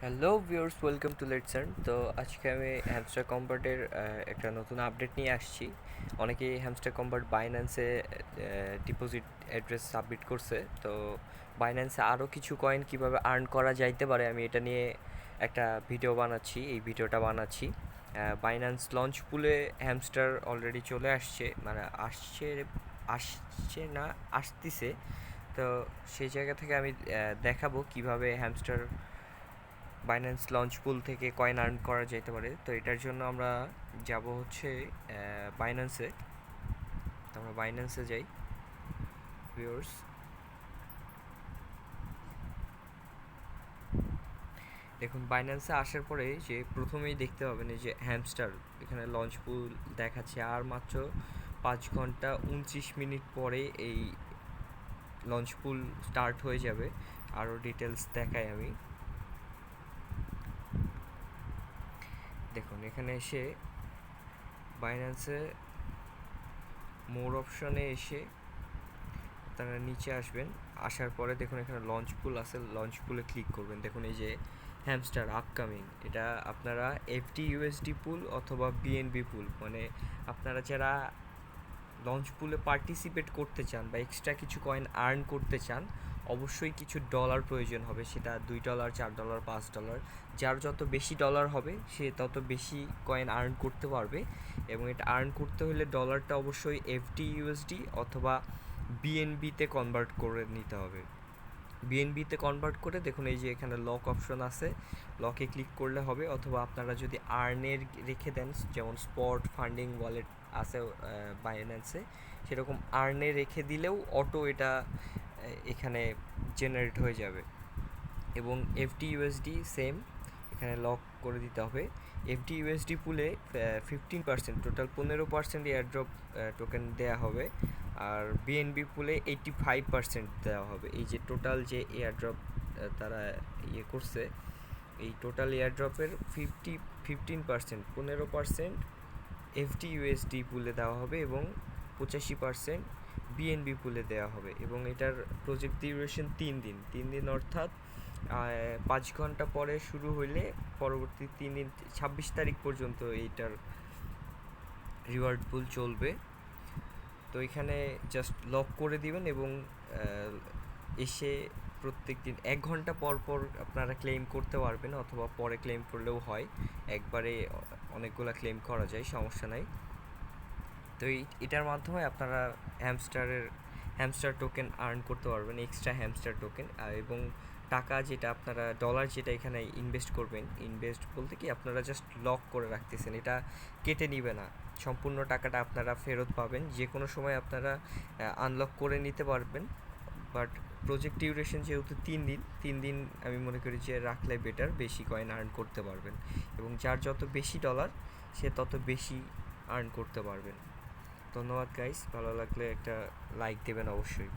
Hello viewers, welcome to let's earn. তো আজকে আমি হ্যামস্টার কম্বার্টের একটা নতুন আপডেট নিয়ে আসছি। অনেকেই হ্যামস্টার কম্বার্ট বাইন্যান্সে ডিপোজিট অ্যাড্রেস সাবমিট করছে। তো বাইন্যান্সে আরও কিছু কয়েন কিভাবে আর্ন করা যাইতে পারে আমি এটা নিয়ে একটা ভিডিও বানাচ্ছি। এই ভিডিওটা বানাচ্ছি বাইন্যান্স লঞ্চ পুলে হ্যামস্টার অলরেডি চলে আসছে, মানে আসছে না, আসতিছে। তো সেই জায়গা থেকে আমি দেখাবো কিভাবে হ্যামস্টার বাইন্যান্স লঞ্চ পুল থেকে কয়েন আর্ন করা যেতে পারে। তো এটার জন্য আমরা যাব হচ্ছে বাইন্যান্সে। তো আমরা বাইন্যান্সে যাই ভিউয়ার্স। দেখুন, বাইন্যান্সে আসার পরে যে প্রথমেই দেখতে পাবেন এই যে হ্যামস্টার, এখানে লঞ্চ পুল দেখাচ্ছে। আর মাত্র 5 ঘন্টা 29 মিনিট পরে এই লঞ্চ পুল স্টার্ট হয়ে যাবে। আরও ডিটেলস দেখাই আমি। দেখুন, এখানে এসে বাইন্যান্সে মোর অপশনে এসে আপনারা নিচে আসবেন। আসার পরে দেখুন এখানে লঞ্চ পুল আছে, লঞ্চ পুলে ক্লিক করবেন। দেখুন এই যে হ্যামস্টার আপকামিং, এটা আপনারা এফটি ইউএসডি পুল অথবা বিএনবি পুল, মানে আপনারা যারা লঞ্চ পুলে পার্টিসিপেট করতে চান বা এক্সট্রা কিছু কয়েন আর্ন করতে চান, অবশ্যই কিছু ডলার প্রয়োজন হবে। সেটা $2, $4, $5। যার যত বেশি ডলার হবে সে তত বেশি কয়েন আর্ন করতে পারবে। এবং এটা আর্ন করতে হলে ডলারটা অবশ্যই এফডি ইউএসডি অথবা বিএনবিতে কনভার্ট করে নিতে হবে। বিএনবিতে কনভার্ট করে দেখুন এই যে এখানে লক অপশন আছে, লকে ক্লিক করলে হবে। অথবা আপনারা যদি আর্নের রেখে দেন, যেমন স্পট ফান্ডিং ওয়ালেট আছে বাইন্যান্সে, সেরকম আর্নে রেখে দিলেও অটো এটা এখানে জেনারেট হয়ে যাবে। এবং এফডি ইউএসডি সেম, এখানে লক করে দিতে হবে। এফডি ইউএসডি পুলে 15%, টোটাল 15% এয়ারড্রপ টোকেন দেওয়া হবে। আর বিএনবি পুলে 85% দেওয়া হবে। এই যে টোটাল যে এয়ারড্রপ তারা করছে, এই টোটাল এয়ারড্রপের 15%, 15% এফডি ইউএসডি পুলে দেওয়া হবে এবং 85% বিএনবি পুলে দেওয়া হবে। এবং এটার প্রজেক্ট ডিউরেশন 3 দিন। 3 দিন অর্থাৎ 5 ঘন্টা পরে শুরু হইলে পরবর্তী 3 দিন 26 তারিখ পর্যন্ত এইটার রিওয়ার্ড পুল চলবে। তো এখানে জাস্ট লক করে দিবেন এবং এসে প্রত্যেক দিন 1 ঘন্টা পর পর আপনারা ক্লেম করতে পারবেন, অথবা পরে ক্লেম করলেও হয়। একবারে অনেকগুলো ক্লেম করা যায়, সমস্যা নাই। তো এটার মাধ্যমে আপনারা হ্যামস্টার টোকেন আর্ন করতে পারবেন, এক্সট্রা হ্যামস্টার টোকেন। এবং টাকা যেটা আপনারা ডলার যেটা এখানে ইনভেস্ট করবেন, ইনভেস্ট বলতে কি আপনারা জাস্ট লক করে রাখতেছেন, এটা কেটে নিবে না। সম্পূর্ণ টাকাটা আপনারা ফেরত পাবেন, যে কোনো সময় আপনারা আনলক করে নিতে পারবেন। বাট প্রজেক্ট ডিউরেশন যেহেতু 3 দিন, 3 দিন আমি মনে করি যে রাখলে বেটার, বেশি কয়েন আর্ন করতে পারবেন। এবং যার যত বেশি ডলার সে তত বেশি আর্ন করতে পারবেন। ধন্যবাদ গাইস, ভালো লাগলে একটা লাইক দেবেন অবশ্যই।